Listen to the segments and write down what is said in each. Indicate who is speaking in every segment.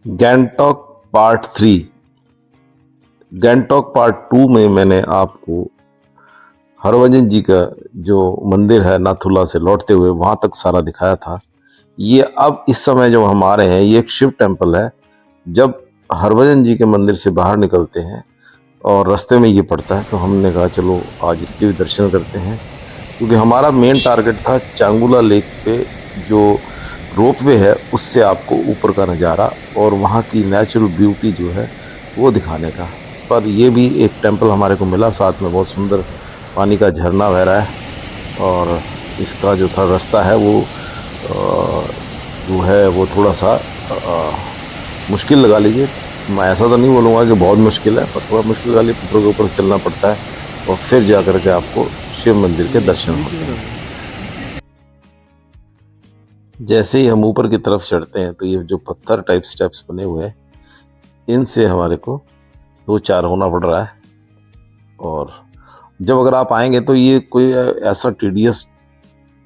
Speaker 1: Gangtok part 3। Gangtok part 2 में मैंने आपको हरभजन जी का जो मंदिर है नाथुला से लौटते हुए वहां तक सारा दिखाया था। ये अब इस समय जो हम आ रहे हैं ये एक शिव टेम्पल है। जब हरभजन जी के मंदिर से बाहर निकलते हैं और रास्ते में ये पड़ता है तो हमने कहा चलो आज इसके भी दर्शन करते हैं, क्योंकि हमारा मेन टारगेट था चांगुला लेक पे जो रोपवे है उससे आपको ऊपर का नज़ारा और वहाँ की नेचुरल ब्यूटी जो है वो दिखाने का। पर ये भी एक टेम्पल हमारे को मिला, साथ में बहुत सुंदर पानी का झरना बह रहा है और इसका जो था रास्ता है वो जो है वो थोड़ा सा मुश्किल लगा लीजिए। मैं ऐसा तो नहीं बोलूँगा कि बहुत मुश्किल है, पर थोड़ा मुश्किल वाली पत्थरों के ऊपर चलना पड़ता है और फिर जा कर के आपको शिव मंदिर के दर्शन होते हैं। जैसे ही हम ऊपर की तरफ चढ़ते हैं तो ये जो पत्थर टाइप स्टेप्स बने हुए हैं इनसे हमारे को 2-4 होना पड़ रहा है। और जब अगर आप आएंगे तो ये कोई ऐसा टीडियस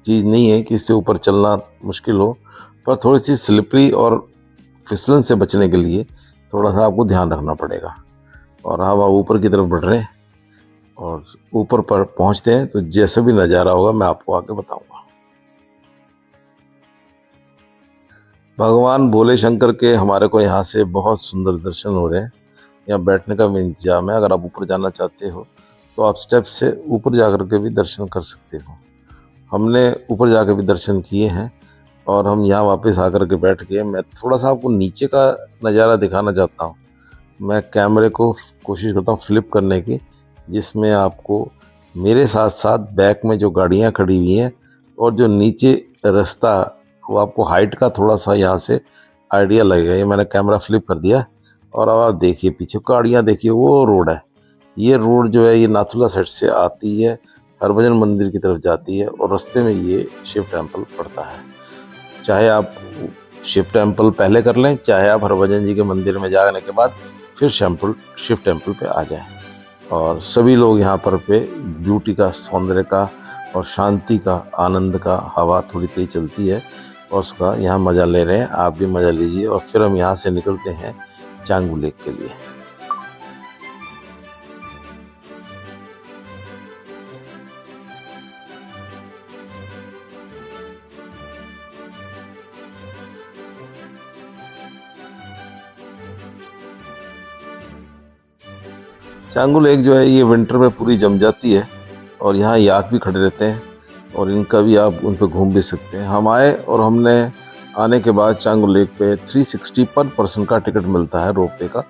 Speaker 1: चीज़ नहीं है कि इससे ऊपर चलना मुश्किल हो, पर थोड़ी सी स्लिपरी और फिसलन से बचने के लिए थोड़ा सा आपको ध्यान रखना पड़ेगा। और हम ऊपर की तरफ बढ़ रहे हैं और ऊपर पर पहुंचते हैं तो जैसा भी नज़ारा होगा मैं आपको आगे बताऊंगा। भगवान भोले शंकर के हमारे को यहाँ से बहुत सुंदर दर्शन हो रहे हैं। यहाँ बैठने का भी इंतजाम है, अगर आप ऊपर जाना चाहते हो तो आप स्टेप से ऊपर जाकर के भी दर्शन कर सकते हो। हमने ऊपर जाकर भी दर्शन किए हैं और हम यहाँ वापस आकर के बैठ गए। मैं थोड़ा सा आपको नीचे का नज़ारा दिखाना चाहता हूँ। मैं कैमरे को कोशिश करता हूँ फ्लिप करने की, जिसमें आपको मेरे साथ साथ बैक में जो गाड़ियाँ खड़ी हुई हैं और जो नीचे रास्ता वो आपको हाइट का थोड़ा सा यहाँ से आइडिया लगेगा। ये मैंने कैमरा फ्लिप कर दिया और अब आप देखिए पीछे गाड़ियाँ, देखिए वो रोड है। ये रोड जो है ये नाथुला साइड से आती है, हरभजन मंदिर की तरफ जाती है और रास्ते में ये शिव टेम्पल पड़ता है। चाहे आप शिव टेम्पल पहले कर लें, चाहे आप हरभजन जी के मंदिर में जाने के बाद फिर शिव टेम्पल पे आ जाएं। और सभी लोग यहाँ पर पे ब्यूटी का, सौंदर्य का और शांति का, आनंद का, हवा थोड़ी तेज चलती है और उसका यहाँ मज़ा ले रहे हैं। आप भी मज़ा लीजिए। और फिर हम यहाँ से निकलते हैं चांगू लेक के लिए। चांगू लेक जो है ये विंटर में पूरी जम जाती है और यहाँ याक भी खड़े रहते हैं और इनका भी आप उन पर घूम भी सकते हैं। हम आए और हमने आने के बाद चांगू लेक पे 360 पर पर्सन का टिकट मिलता है रोप वे का,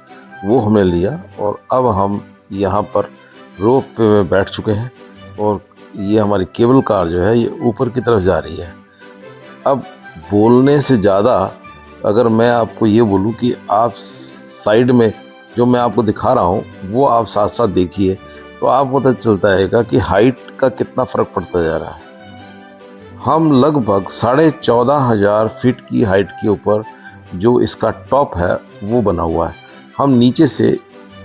Speaker 1: वो हमने लिया और अब हम यहाँ पर रोप वे में बैठ चुके हैं और ये हमारी केबल कार जो है ये ऊपर की तरफ जा रही है। अब बोलने से ज़्यादा अगर मैं आपको ये बोलूँ कि आप साइड में जो मैं आपको दिखा रहा हूँ वो आप साथ साथ देखिए तो आप पता चलता है कि हाइट का कितना फ़र्क पड़ता जा रहा है। हम लगभग 14,500 फीट की हाइट के ऊपर जो इसका टॉप है वो बना हुआ है। हम नीचे से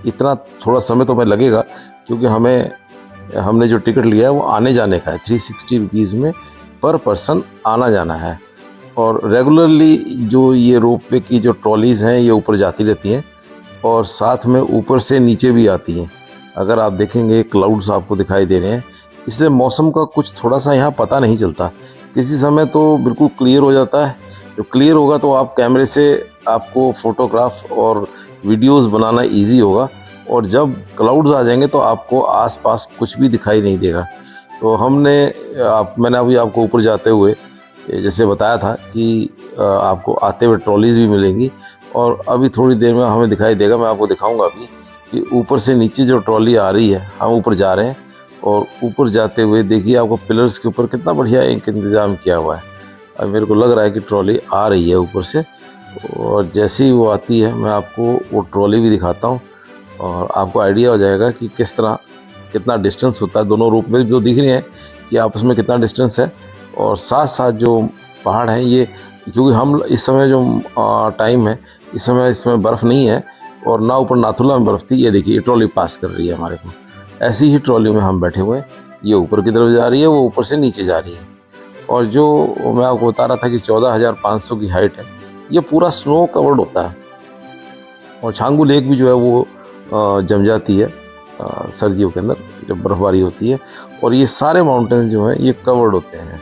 Speaker 1: इतना थोड़ा समय तो हमें लगेगा, क्योंकि हमने जो टिकट लिया है वो आने जाने का है। 360 रुपीज़ में पर पर्सन आना जाना है। और रेगुलरली जो ये रोप वे की जो ट्रॉलीज़ हैं ये ऊपर जाती रहती हैं और साथ में ऊपर से नीचे भी आती हैं। अगर आप देखेंगे क्लाउड्स आपको दिखाई दे रहे हैं, इसलिए मौसम का कुछ थोड़ा सा यहाँ पता नहीं चलता। किसी समय तो बिल्कुल क्लियर हो जाता है, जो क्लियर होगा तो आप कैमरे से आपको फ़ोटोग्राफ और वीडियोस बनाना इजी होगा, और जब क्लाउड्स आ जाएंगे तो आपको आसपास कुछ भी दिखाई नहीं देगा। तो मैंने अभी आपको ऊपर जाते हुए जैसे बताया था कि आपको आते हुए ट्रॉलीज़ भी मिलेंगी और अभी थोड़ी देर में हमें दिखाई देगा, मैं आपको दिखाऊंगा अभी कि ऊपर से नीचे जो ट्रॉली आ रही है, हम ऊपर जा रहे हैं और ऊपर जाते हुए देखिए आपको पिलर्स के ऊपर कितना बढ़िया एक इंतज़ाम किया हुआ है। अब मेरे को लग रहा है कि ट्रॉली आ रही है ऊपर से, और जैसे ही वो आती है मैं आपको वो ट्रॉली भी दिखाता हूँ और आपको आइडिया हो जाएगा कि किस तरह कितना डिस्टेंस होता है। दोनों रूप में जो दिख रही हैं कि आपस में कितना डिस्टेंस है, और साथ साथ जो पहाड़ हैं ये, क्योंकि हम इस समय जो टाइम है इस समय इसमें बर्फ़ नहीं है और ना ऊपर नाथुला में बर्फ़ थी। ये देखिए ट्रॉली पास कर रही है हमारे को, ऐसी ही ट्रॉली में हम बैठे हुए हैं। ये ऊपर की तरफ जा रही है, वो ऊपर से नीचे जा रही है। और जो मैं आपको बता रहा था कि 14,500 की हाइट है, ये पूरा स्नो कवर्ड होता है। और छांगू लेक भी जो है वो जम जाती है सर्दियों के अंदर जब बर्फबारी होती है। और ये सारे माउंटेन जो हैं ये कवर्ड होते हैं।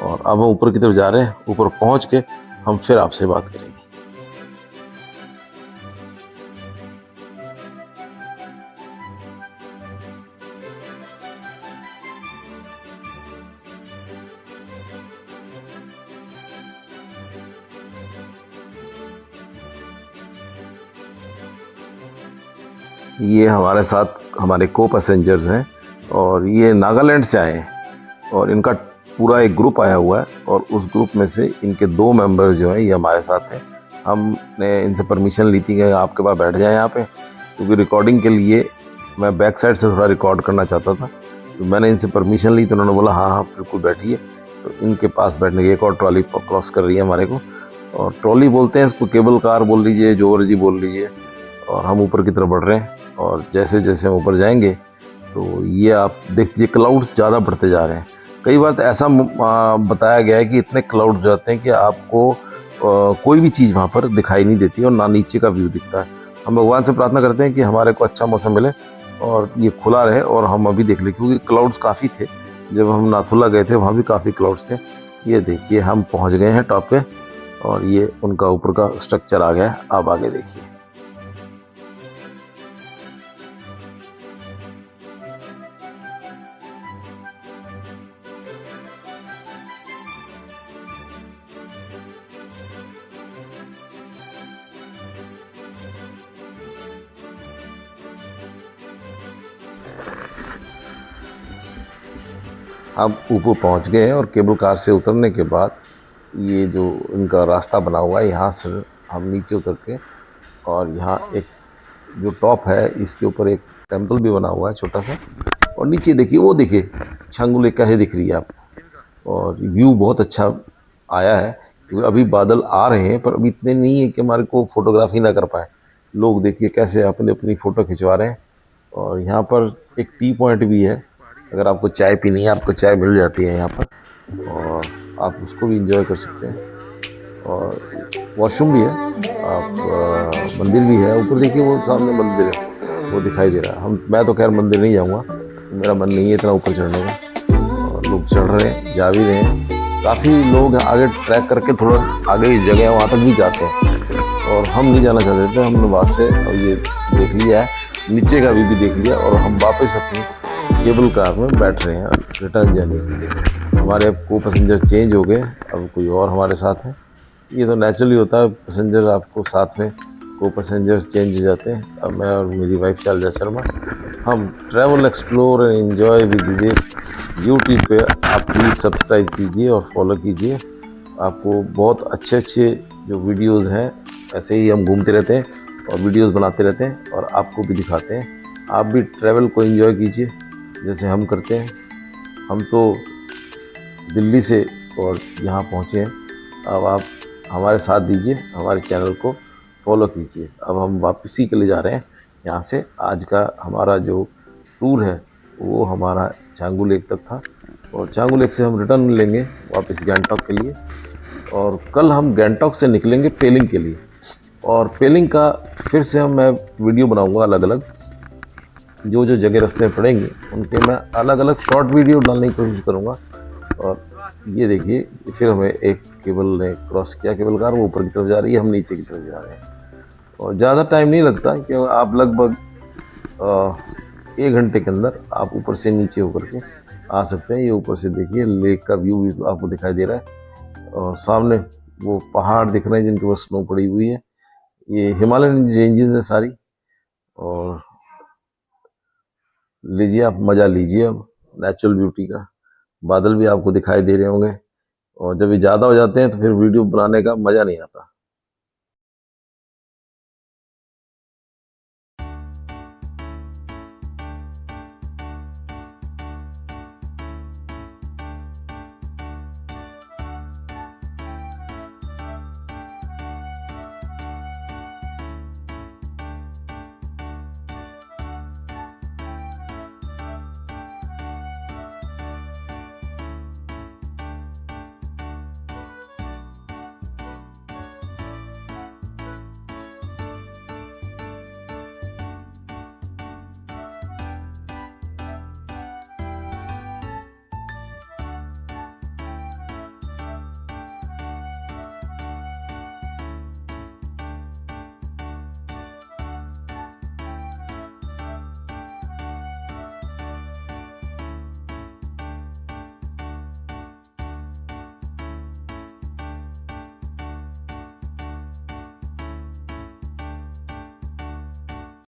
Speaker 1: और अब हम ऊपर की तरफ जा रहे हैं, ऊपर पहुंच के हम फिर आपसे बात करेंगे। ये हमारे साथ हमारे को पैसेंजर्स हैं और ये नागालैंड से आए हैं और इनका पूरा एक ग्रुप आया हुआ है और उस ग्रुप में से इनके 2 मेंबर जो हैं ये हमारे साथ हैं। हमने इनसे परमिशन ली थी कि आपके पास बैठ जाएं यहाँ पे, क्योंकि रिकॉर्डिंग के लिए मैं बैक साइड से थोड़ा रिकॉर्ड करना चाहता था। तो मैंने इनसे परमिशन ली तो उन्होंने बोला हाँ हाँ बिल्कुल बैठिए। तो इनके पास बैठने की एक और ट्रॉली क्रॉस कर रही है हमारे को, और ट्रॉली बोलते हैं इसको, केबल कार बोल लीजिए, जो मर्जी बोल लीजिए। और हम ऊपर की तरफ बढ़ रहे हैं और जैसे जैसे हम ऊपर जाएंगे तो ये आप देख लीजिए क्लाउड्स ज़्यादा बढ़ते जा रहे हैं। कई बार तो ऐसा बताया गया है कि इतने क्लाउड जाते हैं कि आपको कोई भी चीज़ वहाँ पर दिखाई नहीं देती और ना नीचे का व्यू दिखता है। हम भगवान से प्रार्थना करते हैं कि हमारे को अच्छा मौसम मिले और ये खुला रहे और हम अभी देख लें, क्योंकि क्लाउड्स काफ़ी थे। जब हम नाथुला गए थे वहाँ भी काफ़ी क्लाउड्स थे। ये देखिए हम पहुँच गए हैं टॉप पे और ये उनका ऊपर का स्ट्रक्चर आ गया है। आप आगे देखिए। हम ऊपर पहुंच गए हैं और केबल कार से उतरने के बाद ये जो इनका रास्ता बना हुआ है यहाँ से हम नीचे उतर के, और यहाँ एक जो टॉप है इसके ऊपर एक टेंपल भी बना हुआ है छोटा सा। और नीचे देखिए, वो देखिए छांगू लेक कैसे दिख रही है आपको, और व्यू बहुत अच्छा आया है। क्योंकि अभी बादल आ रहे हैं पर अभी इतने नहीं है कि हमारे को फोटोग्राफी ना कर पाए। लोग देखिए कैसे अपने अपनी फ़ोटो खिंचवा रहे हैं। और यहाँ पर एक टी पॉइंट भी है, अगर आपको चाय पीनी है आपको चाय मिल जाती है यहाँ पर और आप उसको भी इंजॉय कर सकते हैं। और वॉशरूम भी है, आप मंदिर भी है ऊपर देखिए, वो सामने मंदिर है वो दिखाई दे रहा है। मैं तो खैर मंदिर नहीं जाऊँगा, मेरा मन नहीं है इतना ऊपर चढ़ने का। और लोग चढ़ रहे हैं, जा भी रहे हैं, काफ़ी लोग आगे ट्रैक करके थोड़ा आगे की जगह है वहाँ तक भी जाते हैं। और हम नहीं जाना चाहते थे, हमने वहाँ से अब ये देख लिया है, नीचे का भी देख लिया और हम वापस अपनी केबल कार में बैठ रहे हैं रिटर्न जाने के लिए। हमारे अब को पैसेंजर चेंज हो गए, अब कोई और हमारे साथ है। ये तो नेचुरली होता है, पैसेंजर आपको साथ में को पैसेंजर चेंज हो जाते हैं। अब मैं और मेरी वाइफ शालिजा शर्मा हम travel explore and enjoy with Vivek YouTube पे आप प्लीज़ सब्सक्राइब कीजिए और फॉलो कीजिए। आपको बहुत अच्छे अच्छे जो वीडियोज़ हैं ऐसे ही हम घूमते रहते हैं और वीडियोज़ बनाते रहते हैं और आपको भी दिखाते हैं। आप भी ट्रैवल को एंजॉय कीजिए जैसे हम करते हैं। हम तो दिल्ली से और यहाँ पहुँचे हैं, अब आप हमारे साथ दीजिए, हमारे चैनल को फॉलो कीजिए। अब हम वापसी के लिए जा रहे हैं यहाँ से। आज का हमारा जो टूर है वो हमारा छांगू लेक तक था और छांगू लेक से हम रिटर्न लेंगे वापस गैंगटॉक के लिए। और कल हम गैंगटॉक से निकलेंगे पेलिंग के लिए, और पेलिंग का फिर से मैं वीडियो बनाऊंगा अलग अलग, जो जो जगह रास्ते में पड़ेंगे उनके मैं अलग अलग शॉर्ट वीडियो डालने की कोशिश करूँगा। और ये देखिए फिर हमें एक केबल ने क्रॉस किया, केबल कार वो ऊपर की तरफ जा रही है, हम नीचे की तरफ जा रहे हैं। और ज़्यादा टाइम नहीं लगता कि आप लगभग 1 घंटे के अंदर आप ऊपर से नीचे होकर के आ सकते हैं। ये ऊपर से देखिए लेक का व्यू भी आपको दिखाई दे रहा है और सामने वो पहाड़ दिख रहे हैं जिनके ऊपर स्नो पड़ी हुई है। ये हिमालयन रेंजेस है सारी। और लीजिए आप मज़ा लीजिए अब नेचुरल ब्यूटी का। बादल भी आपको दिखाई दे रहे होंगे और जब ये ज़्यादा हो जाते हैं तो फिर वीडियो बनाने का मज़ा नहीं आता।